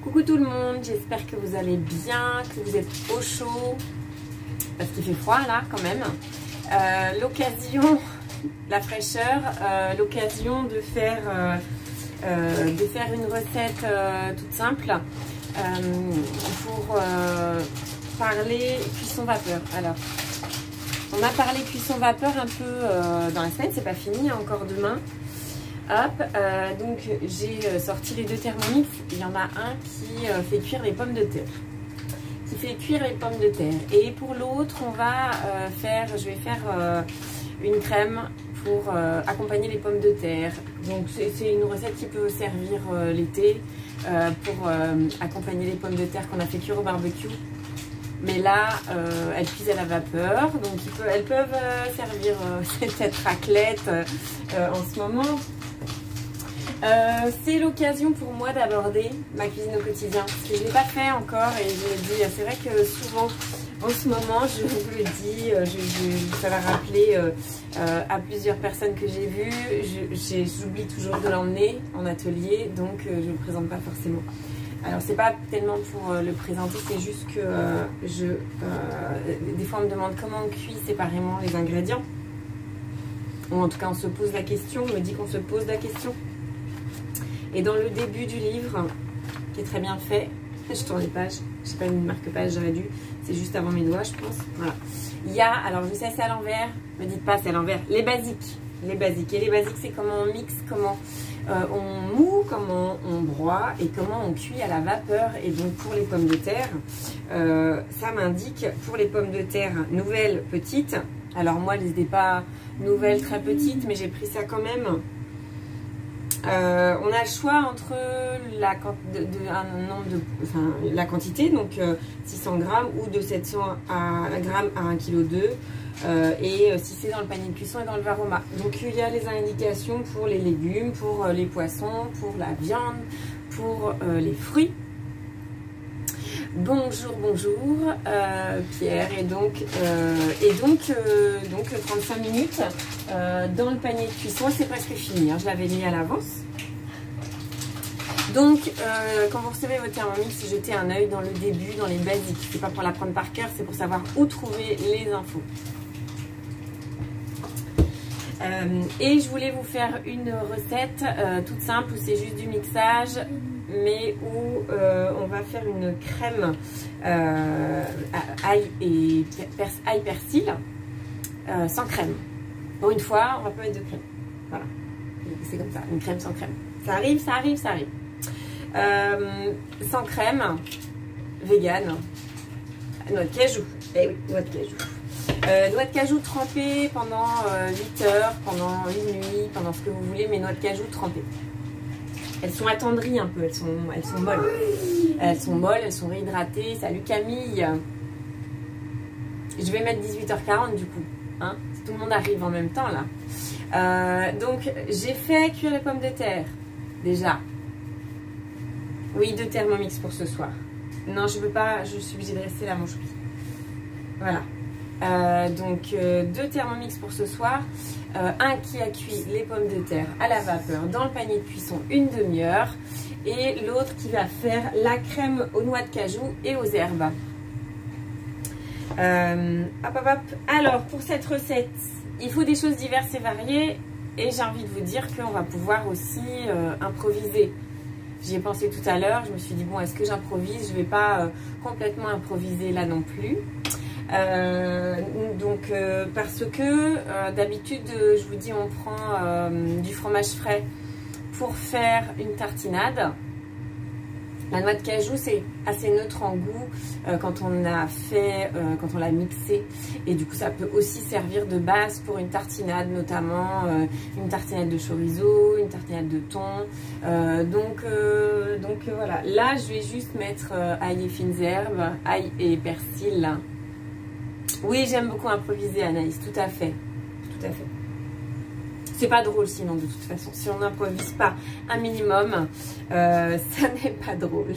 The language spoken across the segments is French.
Coucou tout le monde, j'espère que vous allez bien, que vous êtes au chaud, parce qu'il fait froid là quand même. L'occasion, la fraîcheur, l'occasion de faire une recette toute simple pour parler cuisson vapeur. Alors, on a parlé cuisson vapeur un peu dans la semaine, c'est pas fini, encore demain. Hop, donc j'ai sorti les deux Thermomix. Il y en a un qui fait cuire les pommes de terre. Et pour l'autre, on va je vais faire une crème pour accompagner les pommes de terre. Donc c'est une recette qui peut servir l'été pour accompagner les pommes de terre qu'on a fait cuire au barbecue. Mais là, elles cuisent à la vapeur, donc elles peuvent servir cette raclette en ce moment. C'est l'occasion pour moi d'aborder ma cuisine au quotidien, parce que je ne l'ai pas fait encore et je me dis, c'est vrai que souvent en ce moment je vous le dis, ça va rappeler à plusieurs personnes que j'ai vues, j'oublie toujours de l'emmener en atelier, donc je ne le présente pas forcément. Alors c'est pas tellement pour le présenter, c'est juste que des fois on me demande comment on cuit séparément les ingrédients, ou en tout cas on se pose la question, on me dit qu'on se pose la question. Et dans le début du livre, qui est très bien fait, je tourne les pages, je sais pas une marque-page, j'aurais dû, c'est juste avant mes doigts je pense, voilà. Il y a, alors je sais c'est à l'envers, me dites pas c'est à l'envers, les basiques. Et les basiques c'est comment on mixe, comment on moue, comment on broie et comment on cuit à la vapeur. Et donc pour les pommes de terre, ça m'indique pour les pommes de terre nouvelles, petites. Alors moi elles n'étaient pas nouvelles, très petites, mais j'ai pris ça quand même. On a le choix entre la quantité, donc 600 grammes ou de 700 grammes à 1,2 kg, et si c'est dans le panier de cuisson et dans le Varoma. Donc il y a les indications pour les légumes, pour les poissons, pour la viande, pour les fruits. Bonjour, Pierre, et donc 35 minutes dans le panier de cuisson, c'est presque fini, hein, je l'avais mis à l'avance. Donc quand vous recevez votre Thermomix, jetez un œil dans le début, dans les basiques, c'est pas pour l'apprendre par cœur, c'est pour savoir où trouver les infos. Et je voulais vous faire une recette toute simple où c'est juste du mixage, mais où on va faire une crème ail persil sans crème. Pour une fois, on va pas mettre de crème. Voilà, c'est comme ça, une crème sans crème. Ça arrive. Sans crème, vegan, noix de cajou. Eh oui, noix de cajou. Noix de cajou trempées pendant 8 heures, pendant une nuit, pendant ce que vous voulez, mais noix de cajou trempées. Elles sont attendries un peu, elles sont molles. Elles sont molles, elles sont réhydratées. Salut Camille. Je vais mettre 18h40 du coup, hein, si tout le monde arrive en même temps là. Donc j'ai fait cuire les pommes de terre, déjà. Oui, 2 Thermomix pour ce soir. Non, je veux pas, je suis obligée de rester là mon choupi. Voilà. Donc 2 Thermomix pour ce soir, un qui a cuit les pommes de terre à la vapeur dans le panier de cuisson une demi-heure, et l'autre qui va faire la crème aux noix de cajou et aux herbes. Alors pour cette recette, il faut des choses diverses et variées, et j'ai envie de vous dire qu'on va pouvoir aussi improviser. J'y ai pensé tout à l'heure, je me suis dit bon, est-ce que j'improvise? Je ne vais pas complètement improviser là non plus. Parce que d'habitude je vous dis on prend du fromage frais pour faire une tartinade. La noix de cajou c'est assez neutre en goût quand on l'a mixé, et du coup ça peut aussi servir de base pour une tartinade, notamment une tartinade de chorizo, une tartinade de thon. Donc voilà, là je vais juste mettre ail et fines herbes, ail et persil. Oui, j'aime beaucoup improviser, Anaïs, tout à fait. C'est pas drôle sinon, de toute façon. Si on n'improvise pas un minimum, ça n'est pas drôle.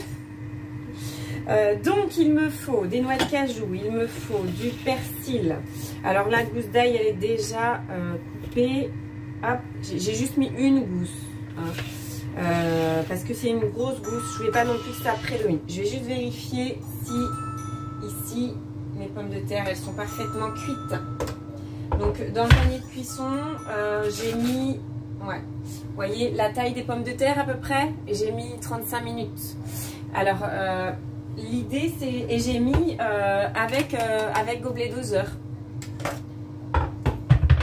Donc, il me faut des noix de cajou, il me faut du persil. Alors, la gousse d'ail, elle est déjà coupée. Hop, j'ai juste mis une gousse. Hein. Parce que c'est une grosse gousse. Je ne voulais pas non plus que ça prédomine. Je vais juste vérifier si ici mes pommes de terre elles sont parfaitement cuites. Donc dans le panier de cuisson, j'ai mis, ouais, vous voyez la taille des pommes de terre à peu près, et j'ai mis 35 minutes. Alors l'idée c'est, et j'ai mis avec gobelet doseur.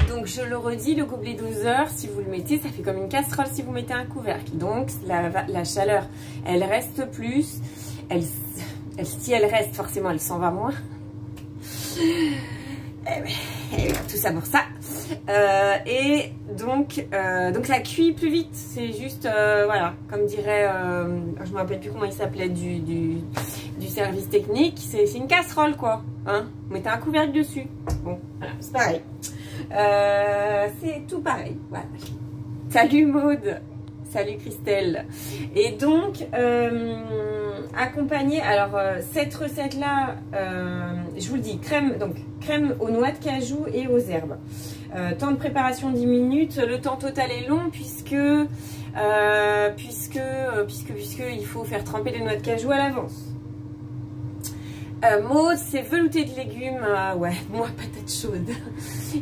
Donc je le redis, le gobelet doseur, si vous le mettez, ça fait comme une casserole si vous mettez un couvercle. Donc la chaleur, elle reste plus, si elle reste, forcément elle s'en va moins. Tout ça pour ça. Et donc ça cuit plus vite. C'est juste, voilà, comme dirait, je me rappelle plus comment il s'appelait du service technique. C'est une casserole quoi. Hein, vous mettez un couvercle dessus. Bon, voilà, c'est pareil. C'est tout pareil. Voilà. Salut Maude. Salut Christelle. Et donc, accompagné, alors cette recette-là, je vous le dis, crème aux noix de cajou et aux herbes. Temps de préparation 10 minutes, le temps total est long puisque il faut faire tremper les noix de cajou à l'avance. Maud, c'est velouté de légumes, ouais, moi patate chaude.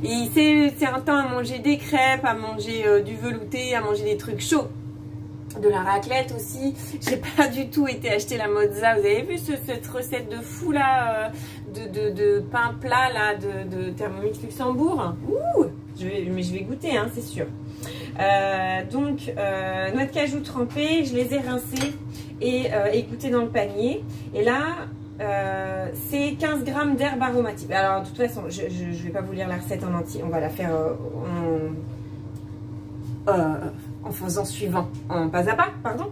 Et c'est un temps à manger des crêpes, à manger du velouté, à manger des trucs chauds. De la raclette aussi. J'ai pas du tout été acheter la mozza. Vous avez vu cette recette de fou là, de pain plat là, de Thermomix Luxembourg. Ouh, je vais goûter, hein, c'est sûr. Donc, noix de cajou trempées, je les ai rincées et égouttées dans le panier. Et là, c'est 15 g d'herbes aromatiques. Alors, de toute façon, je vais pas vous lire la recette en entier. On va la faire en faisant suivant, en pas à pas, pardon.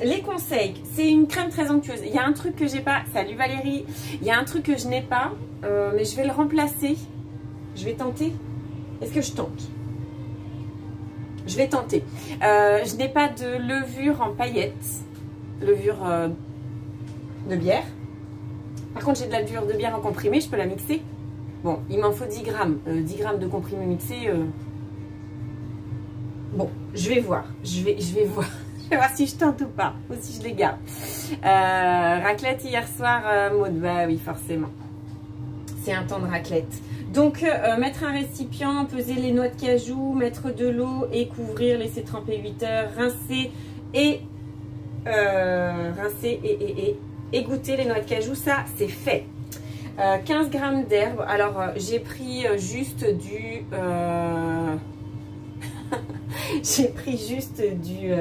Les conseils, c'est une crème très onctueuse. Il y a un truc que j'ai pas, salut Valérie, il y a un truc que je n'ai pas, mais je vais le remplacer. Je vais tenter. Est-ce que je tente? Je vais tenter. Je n'ai pas de levure en paillettes, levure de bière. Par contre, j'ai de la levure de bière en comprimé, je peux la mixer. Bon, il m'en faut 10 grammes. 10 grammes de comprimé mixé. Bon, je vais voir. Je vais voir. Je vais voir si je tente ou pas. Ou si je les garde. Raclette hier soir, Maud. Bah oui, forcément. C'est un temps de raclette. Donc, mettre un récipient, peser les noix de cajou, mettre de l'eau et couvrir, laisser tremper 8 heures, rincer et égoutter les noix de cajou. Ça, c'est fait. 15 g d'herbe. Alors, j'ai pris juste du... j'ai pris juste du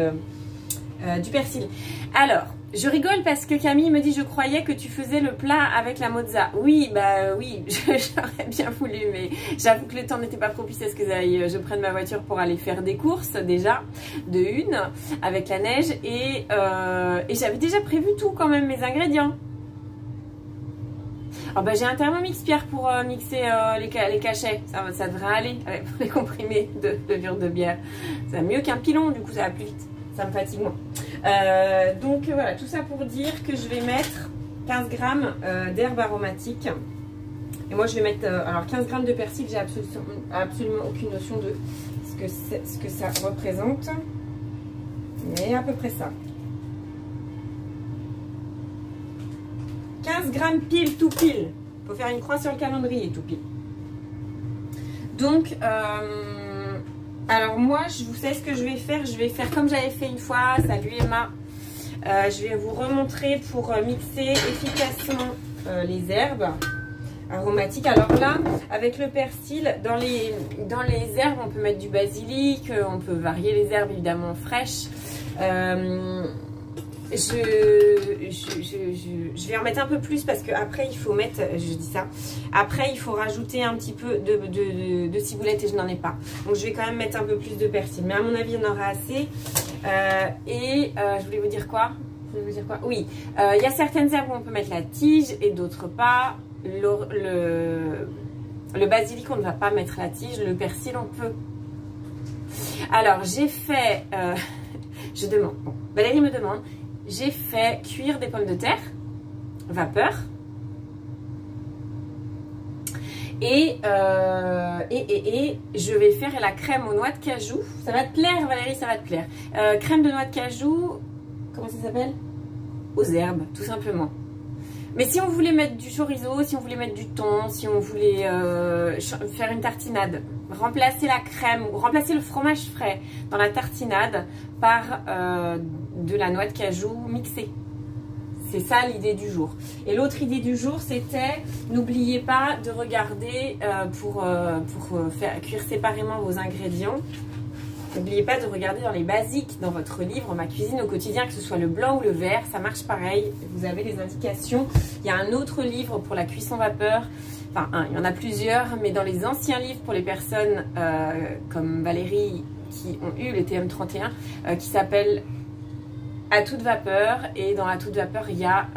persil. Alors, je rigole parce que Camille me dit, je croyais que tu faisais le plat avec la mozza. Oui, bah oui, j'aurais bien voulu, mais j'avoue que le temps n'était pas propice à ce que je prenne ma voiture pour aller faire des courses déjà, de une, avec la neige. Et j'avais déjà prévu tout quand même, mes ingrédients. Oh bah, j'ai un Thermomix Pierre pour mixer les cachets, ça devrait aller pour les comprimés de levure de bière. C'est mieux qu'un pilon, du coup ça va plus vite, ça me fatigue moins. Donc voilà, tout ça pour dire que je vais mettre 15 g d'herbes aromatiques. Et moi je vais mettre, alors 15 g de persil, j'ai absolument aucune notion de ce que ça représente. Mais à peu près ça. 15 g pile tout pile. Il faut faire une croix sur le calendrier tout pile. Donc, alors moi, vous savez ce que je vais faire? Je vais faire comme j'avais fait une fois. Salut Emma. Je vais vous remontrer pour mixer efficacement les herbes aromatiques. Alors là, avec le persil, dans les herbes, on peut mettre du basilic. On peut varier les herbes évidemment fraîches. Je vais en mettre un peu plus parce qu'après il faut mettre, je dis ça, après il faut rajouter un petit peu de ciboulette et je n'en ai pas. Donc je vais quand même mettre un peu plus de persil. Mais à mon avis il y en aura assez. Je voulais vous dire quoi? Oui, il y a certaines herbes où on peut mettre la tige et d'autres pas. Le basilic on ne va pas mettre la tige, le persil on peut. Alors j'ai fait, je demande, bon, Valérie me demande, j'ai fait cuire des pommes de terre, vapeur. Et je vais faire la crème aux noix de cajou. Ça va te plaire Valérie, ça va te plaire. Crème de noix de cajou, comment ça s'appelle? Aux herbes, tout simplement. Mais si on voulait mettre du chorizo, si on voulait mettre du thon, si on voulait faire une tartinade, remplacer la crème ou remplacer le fromage frais dans la tartinade par de la noix de cajou mixée. C'est ça l'idée du jour. Et l'autre idée du jour, c'était n'oubliez pas de regarder pour faire cuire séparément vos ingrédients. N'oubliez pas de regarder dans les basiques dans votre livre Ma cuisine au quotidien, que ce soit le blanc ou le vert, ça marche pareil. Vous avez les indications. Il y a un autre livre pour la cuisson vapeur. Enfin, il y en a plusieurs, mais dans les anciens livres pour les personnes comme Valérie qui ont eu le TM31, qui s'appelle À toute vapeur. Et dans À toute vapeur, il y a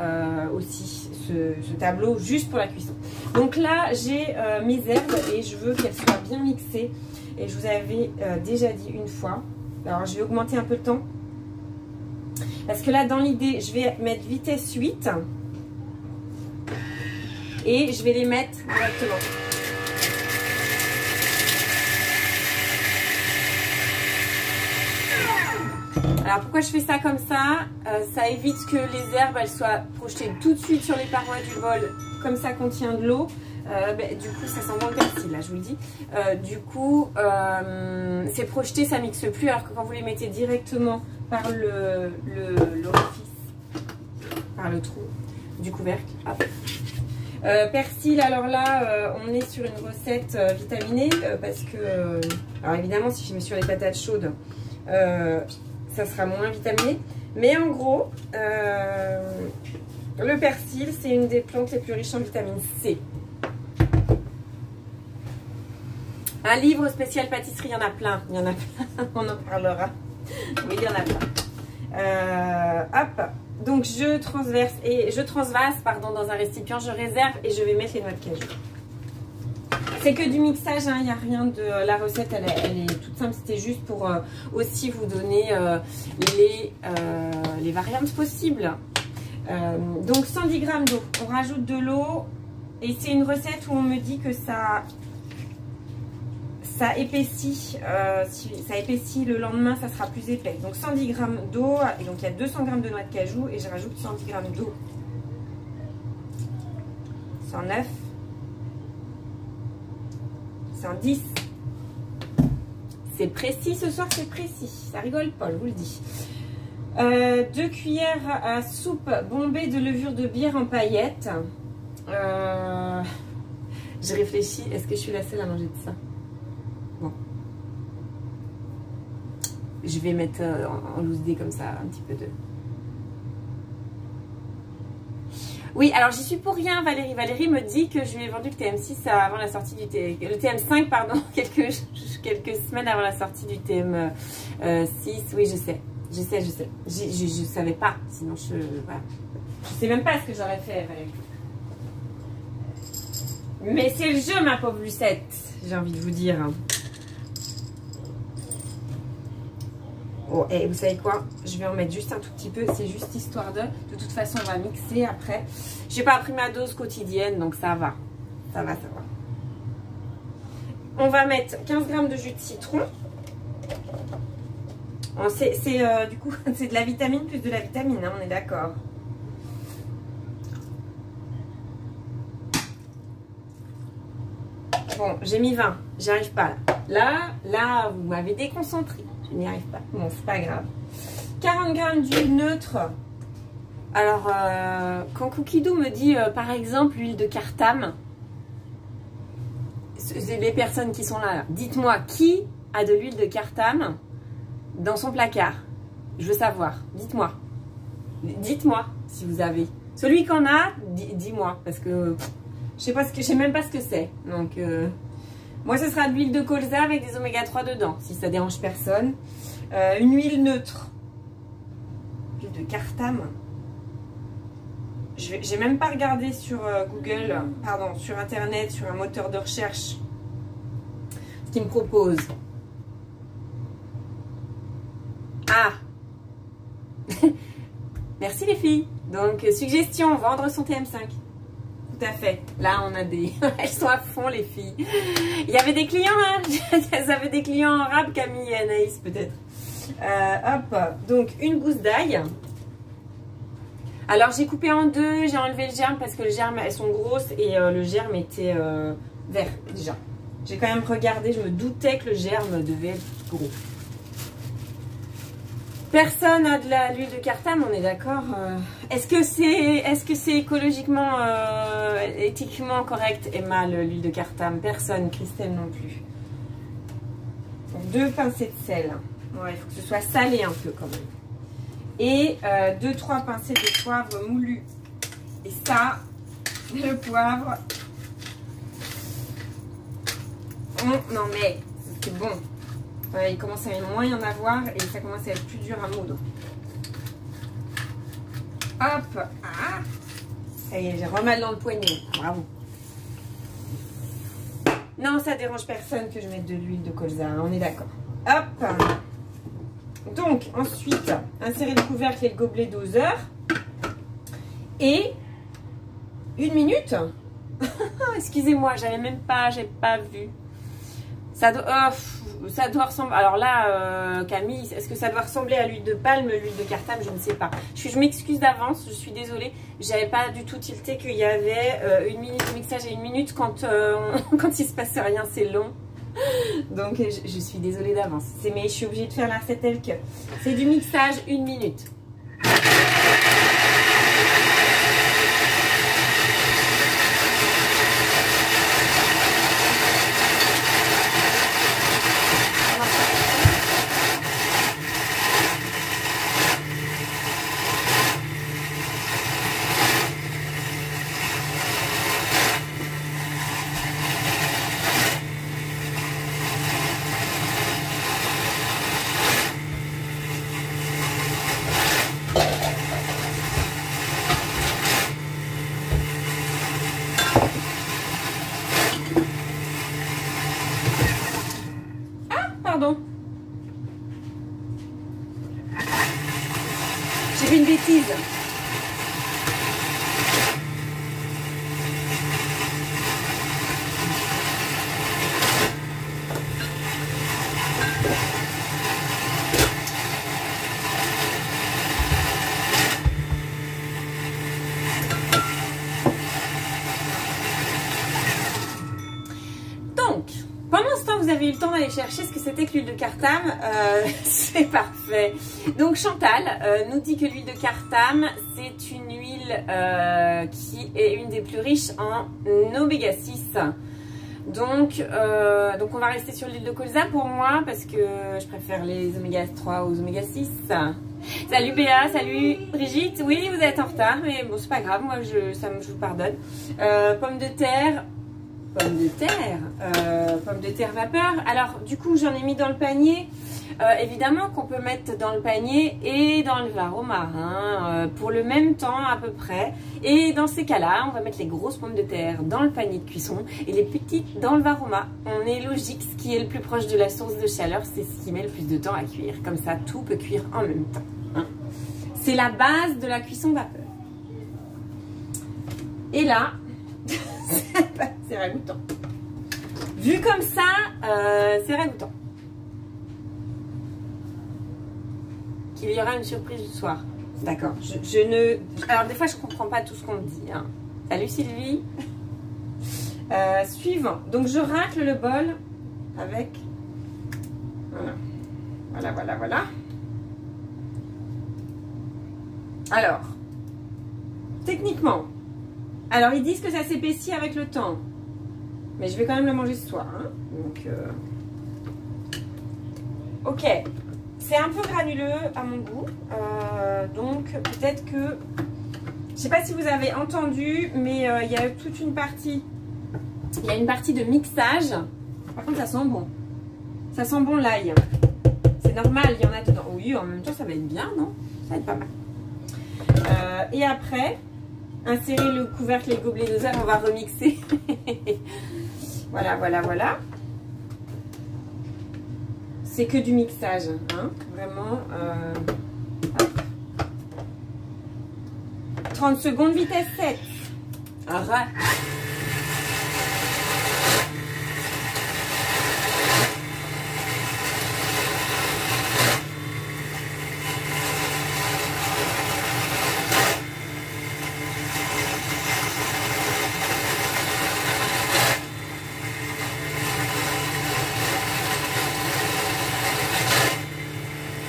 aussi ce tableau juste pour la cuisson. Donc là, j'ai mes herbes et je veux qu'elles soient bien mixées. Et je vous avais déjà dit une fois. Alors, je vais augmenter un peu le temps. Parce que là, dans l'idée, je vais mettre vitesse 8. Et je vais les mettre directement. Alors, pourquoi je fais ça comme ça? Ça évite que les herbes, elles soient projetées tout de suite sur les parois du bol. Comme ça contient de l'eau. Du coup ça sent bon le persil là, je vous le dis. Du coup c'est projeté, ça mixe plus, alors que quand vous les mettez directement par l'orifice, par le trou du couvercle, hop. Persil, alors là on est sur une recette vitaminée parce que alors évidemment si je mets sur les patates chaudes ça sera moins vitaminé, mais en gros le persil c'est une des plantes les plus riches en vitamine C. Un livre spécial pâtisserie, il y en a plein. Il y en a plein, on en parlera. Oui, il y en a plein. Hop, donc je transvase dans un récipient, je réserve et je vais mettre les noix de cajou. C'est que du mixage, hein, il n'y a rien de... La recette, elle est toute simple, c'était juste pour aussi vous donner les variantes possibles. Donc 110 g d'eau, on rajoute de l'eau et c'est une recette où on me dit que ça épaissit, si ça épaissit le lendemain, ça sera plus épais. Donc 110 g d'eau, et donc il y a 200 g de noix de cajou et je rajoute 110 g d'eau. 109, 110. C'est précis ce soir, c'est précis. Ça rigole pas, je vous le dis. 2 cuillères à soupe bombée de levure de bière en paillettes. Je réfléchis, est-ce que je suis la seule à manger de ça? Bon. Je vais mettre en loose dé comme ça un petit peu de... Oui, alors j'y suis pour rien, Valérie. Valérie me dit que je lui ai vendu le TM6 avant la sortie du le TM5, pardon, quelques semaines avant la sortie du TM6. Oui, je sais. Je savais pas, sinon voilà. Je sais même pas ce que j'aurais fait, Valérie. Mais c'est le jeu, ma pauvre Lucette, j'ai envie de vous dire. Oh, et vous savez quoi? Je vais en mettre juste un tout petit peu. C'est juste histoire de... De toute façon, on va mixer après. J'ai pas pris ma dose quotidienne, donc ça va. Ça va. On va mettre 15 g de jus de citron. Du coup, c'est de la vitamine plus de la vitamine, hein, on est d'accord. Bon, j'ai mis 20. J'y arrive pas là. Là, vous m'avez déconcentré. Je n'y arrive pas. Bon, c'est pas grave. 40 g d'huile neutre. Alors, quand Cookidoo me dit, par exemple, l'huile de Cartam, les personnes qui sont là, dites-moi qui a de l'huile de Cartam dans son placard. Je veux savoir. Dites-moi. Dites-moi si vous avez. Celui qu'on a, dis-moi. Parce que je sais même pas ce que c'est. Donc, moi, ce sera de l'huile de colza avec des oméga 3 dedans, si ça dérange personne. Une huile neutre. Huile de Cartam. J'ai même pas regardé sur Google, pardon, sur Internet, sur un moteur de recherche, ce qu'il me propose. Ah. Merci les filles. Donc, suggestion, vendre son TM5. tout à fait. Là, on a des... Elles sont à fond, les filles. Il y avait des clients, hein. Elles avaient des clients en rab, Camille et Anaïs, peut-être. Hop, donc une gousse d'ail. Alors, j'ai coupé en deux. J'ai enlevé le germe parce que le germe, elles sont grosses et le germe était vert, déjà. J'ai quand même regardé. Je me doutais que le germe devait être gros. Personne n'a de l'huile de cartame, on est d'accord. Est-ce que c'est écologiquement, éthiquement correct, Emma, l'huile de cartame? Personne, Christelle non plus. Donc, 2 pincées de sel. Ouais, il faut que ce soit salé un peu quand même. Et 2-3 pincées de poivre moulu. Et ça, le poivre. Non mais, c'est bon. Il commence à moins y en avoir et ça commence à être plus dur à moudre. Hop. Ah. Ça y est, j'ai remal dans le poignet. Bravo. Non, ça dérange personne que je mette de l'huile de colza. On est d'accord. Hop. Donc, ensuite, insérer le couvercle et le gobelet doseur. Et 1 minute. Excusez-moi, j'ai pas vu. Ça doit ressembler. Alors là, Camille, est-ce que ça doit ressembler à l'huile de palme, l'huile de cartame? Je ne sais pas. Je m'excuse d'avance, je suis désolée. J'avais pas du tout tilté qu'il y avait 1 minute de mixage et 1 minute quand il se passe rien, c'est long. Donc je suis désolée d'avance. Mais je suis obligée de faire la recette telle que. C'est du mixage 1 minute. Pardon. J'ai fait une bêtise. Vous avez eu le temps d'aller chercher ce que c'était que l'huile de cartame, c'est parfait. Donc Chantal nous dit que l'huile de cartame, c'est une huile qui est une des plus riches en oméga 6. Donc on va rester sur l'huile de colza pour moi parce que je préfère les oméga 3 aux oméga 6. Salut Béa, salut Brigitte. Oui, vous êtes en retard, mais bon, c'est pas grave, moi je vous pardonne. Pommes de terre. Pommes de terre vapeur. Alors du coup j'en ai mis dans le panier. Évidemment qu'on peut mettre dans le panier et dans le varoma pour le même temps à peu près. Et dans ces cas-là, on va mettre les grosses pommes de terre dans le panier de cuisson et les petites dans le varoma. On est logique, ce qui est le plus proche de la source de chaleur, c'est ce qui met le plus de temps à cuire. Comme ça, tout peut cuire en même temps. C'est la base de la cuisson vapeur. Et là... c'est ragoûtant. Vu comme ça, c'est ragoûtant. Qu'il y aura une surprise du soir. D'accord. Alors des fois je comprends pas tout ce qu'on me dit. Salut Sylvie. Suivant. Donc je racle le bol avec. Voilà. Alors, techniquement. Alors, ils disent que ça s'épaissit avec le temps. Mais je vais quand même le manger ce soir. Donc, ok. C'est un peu granuleux à mon goût. Donc, peut-être que... Je ne sais pas si vous avez entendu, mais il y a toute une partie... Il y a une partie de mixage. Par contre, ça sent bon. Ça sent bon l'ail. C'est normal, il y en a dedans. Oui, en même temps, ça va être bien, non? Ça va être pas mal. Et après... Insérer le couvercle et le gobelet doseur, on va remixer. Voilà. C'est que du mixage, vraiment. 30 secondes, vitesse 7. Arrête.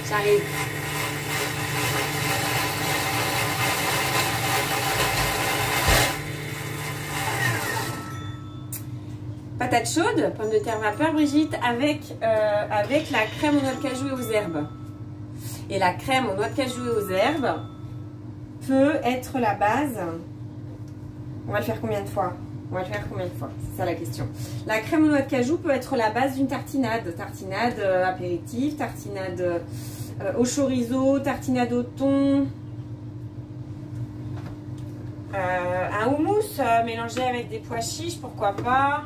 J'arrive. Patates chaudes, pommes de terre vapeur, Brigitte, avec la crème aux noix de cajou et aux herbes. Et la crème aux noix de cajou et aux herbes peut être la base. On va le faire combien de fois? On va le faire combien de fois? C'est ça la question. La crème aux noix de cajou peut être la base d'une tartinade. Tartinade apéritif, tartinade au chorizo, tartinade au thon. Un houmous mélangé avec des pois chiches, pourquoi pas?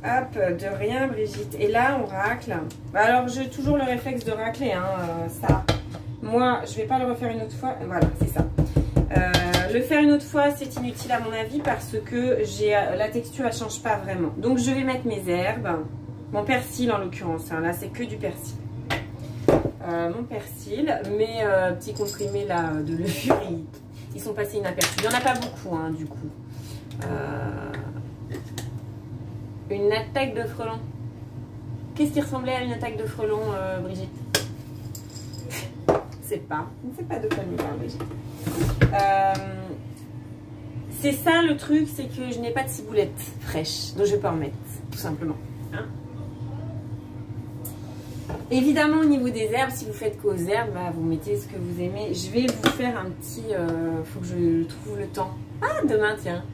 Hop, de rien Brigitte. Et là on racle. Alors j'ai toujours le réflexe de racler, hein, ça. Moi je vais pas le refaire une autre fois. Voilà, c'est ça. Le faire une autre fois c'est inutile à mon avis parce que la texture elle change pas vraiment. Donc je vais mettre mes herbes. Mon persil en l'occurrence, hein, là c'est que du persil. Mon persil, mes petits comprimés là de levure, ils sont passés inaperçus. Il n'y en a pas beaucoup hein, du coup. Une attaque de frelon. Qu'est-ce qui ressemblait à une attaque de frelon, Brigitte? Je ne sais pas de quoi nous parle, Brigitte. C'est ça le truc, c'est que je n'ai pas de ciboulette fraîche, donc je ne vais pas en mettre, tout simplement. Hein, évidemment, au niveau des herbes, si vous faites qu'aux herbes, bah, vous mettez ce que vous aimez. Je vais vous faire un petit... faut que je trouve le temps. Ah, demain, tiens.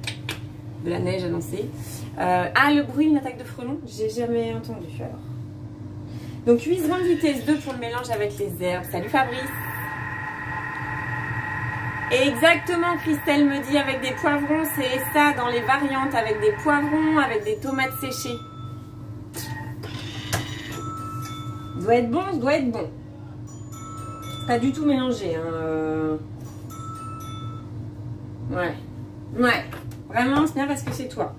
De la neige annoncée. Ah, le bruit d'une attaque de frelon, j'ai jamais entendu alors. Donc, cuisson vitesse 2 pour le mélange avec les herbes. Salut Fabrice. Exactement, Christelle me dit avec des poivrons, c'est ça dans les variantes, avec des poivrons, avec des tomates séchées. Doit être bon, doit être bon. Pas du tout mélangé. Hein. Ouais. Ouais. Vraiment, c'est bien parce que c'est toi.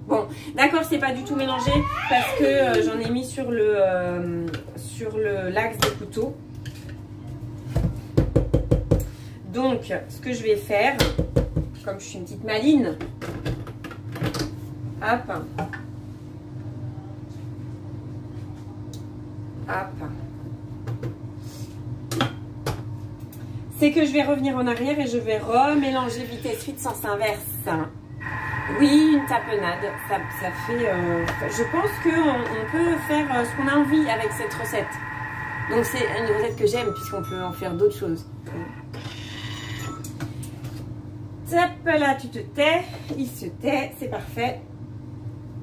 Bon, d'accord, c'est pas du tout mélangé parce que j'en ai mis sur l'axe des couteaux. Donc, ce que je vais faire, comme je suis une petite maline, hop, hop, c'est que je vais revenir en arrière et je vais remélanger vitesse 8 sens inverse. Oui, une tapenade, ça fait... je pense qu'on peut faire ce qu'on a envie avec cette recette. Donc c'est une recette que j'aime puisqu'on peut en faire d'autres choses. Hop, là tu te tais, il se tait, c'est parfait.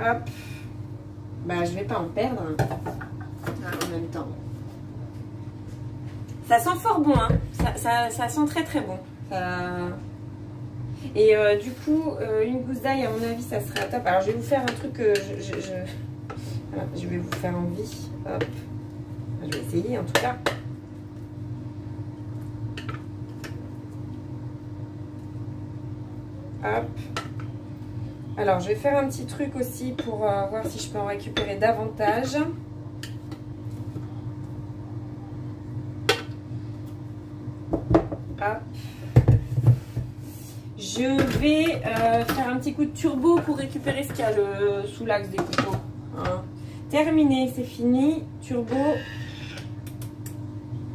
Hop, bah je vais pas en perdre en même temps. Ça sent fort bon, hein. Ça sent très très bon. Et du coup, une gousse d'ail, à mon avis, ça serait top. Alors, je vais vous faire un truc que voilà, je vais vous faire envie. Hop. Je vais essayer, en tout cas. Hop. Alors, je vais faire un petit truc aussi pour voir si je peux en récupérer davantage. Hop. Je vais faire un petit coup de turbo pour récupérer ce qu'il y a sous l'axe des couteaux. Hein. Terminé, c'est fini. Turbo.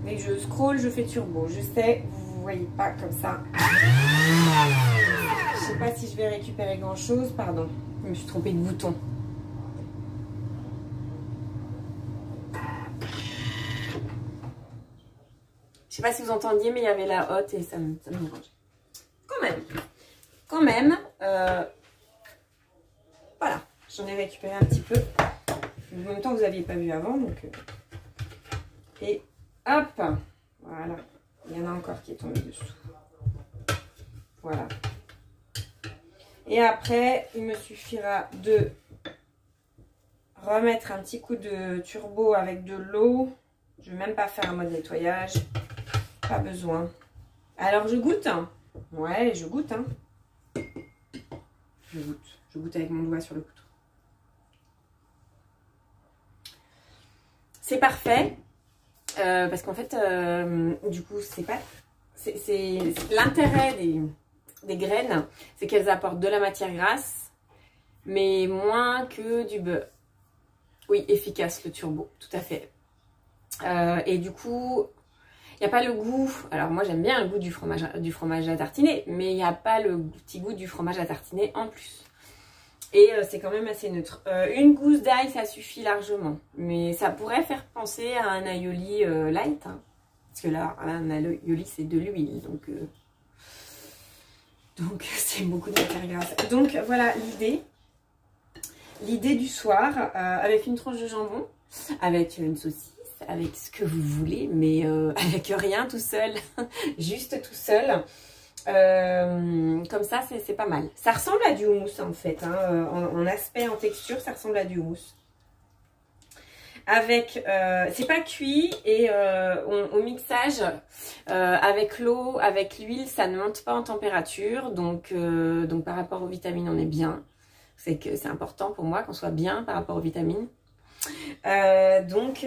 Dès que je scroll, je fais turbo. Je sais, vous ne voyez pas comme ça. Je ne sais pas si je vais récupérer grand chose. Pardon, je me suis trompée de bouton. Je ne sais pas si vous entendiez, mais il y avait la hotte et ça me dérange. Quand même, voilà, j'en ai récupéré un petit peu. En même temps, vous n'aviez pas vu avant, donc. Et hop, voilà, il y en a encore qui est tombé dessous. Voilà. Et après, il me suffira de remettre un petit coup de turbo avec de l'eau. Je ne vais même pas faire un mode nettoyage, pas besoin. Alors, je goûte. Ouais, je goûte. Hein. Je goûte. Je goûte avec mon doigt sur le couteau. C'est parfait. Parce qu'en fait, du coup, c'est pas... C'est l'intérêt des graines, c'est qu'elles apportent de la matière grasse, mais moins que du beurre. Oui, efficace le turbo, tout à fait. Et du coup, il n'y a pas le goût. Alors moi, j'aime bien le goût du fromage à tartiner, mais il n'y a pas le petit goût du fromage à tartiner en plus. Et c'est quand même assez neutre. Une gousse d'ail, ça suffit largement. Mais ça pourrait faire penser à un aioli light. Hein. Parce que là, un aioli, c'est de l'huile. Donc c'est beaucoup de matière grasse. Donc voilà l'idée. L'idée du soir, avec une tranche de jambon, avec une saucisse, avec ce que vous voulez, mais avec rien tout seul. Juste tout seul. Comme ça, c'est pas mal. Ça ressemble à du houmous en fait. Hein. En aspect, en texture, ça ressemble à du houmous. Avec, c'est pas cuit et au mixage, avec l'eau, avec l'huile, ça ne monte pas en température. Donc par rapport aux vitamines, on est bien. C'est que c'est important pour moi qu'on soit bien par rapport aux vitamines. Donc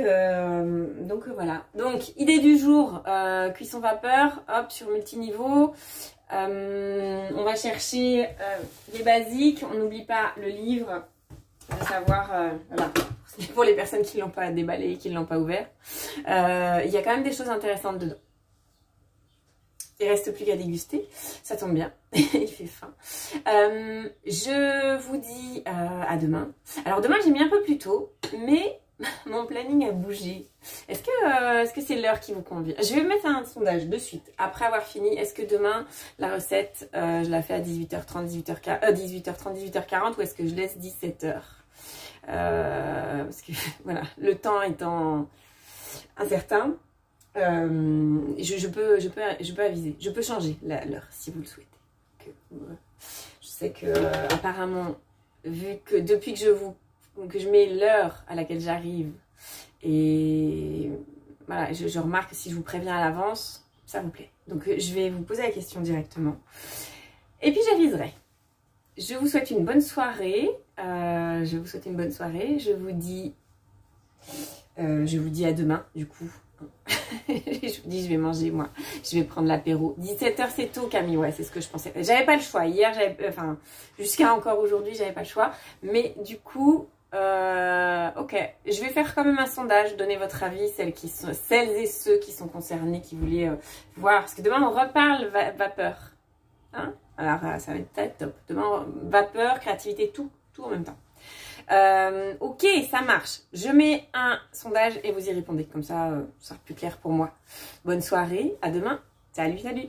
voilà. Donc idée du jour, cuisson vapeur, hop sur multiniveau. On va chercher les basiques. On n'oublie pas le livre, de savoir voilà, pour les personnes qui ne l'ont pas déballé et qui ne l'ont pas ouvert. Il y a quand même des choses intéressantes dedans. Il reste plus qu'à déguster, ça tombe bien, il fait faim. Je vous dis à demain. Alors demain j'ai mis un peu plus tôt, mais mon planning a bougé. Est-ce que c'est l'heure qui vous convient? Je vais mettre un sondage de suite, après avoir fini. Est-ce que demain la recette, je la fais à 18h30, 18h40 ou est-ce que je laisse 17h? Parce que voilà, le temps étant incertain. Je peux aviser, je peux changer l'heure si vous le souhaitez. Je sais que apparemment, vu que depuis que je mets l'heure à laquelle j'arrive et voilà, je remarque que si je vous préviens à l'avance, ça vous plaît. Donc je vais vous poser la question directement et puis j'aviserai. Je vous souhaite une bonne soirée. Je vous dis à demain du coup. Je vous dis, je vais manger moi, je vais prendre l'apéro. 17h c'est tôt Camille, ouais c'est ce que je pensais. J'avais pas le choix, hier enfin jusqu'à encore aujourd'hui j'avais pas le choix. Mais du coup, ok, je vais faire quand même un sondage, donnez votre avis, celles et ceux qui sont concernés, qui voulaient voir. Parce que demain on reparle vapeur. Hein, alors ça va être top. Demain vapeur, créativité, tout en même temps. Ok, ça marche. Je mets un sondage et vous y répondez. Comme ça, ça sera plus clair pour moi. Bonne soirée, à demain. Salut, salut.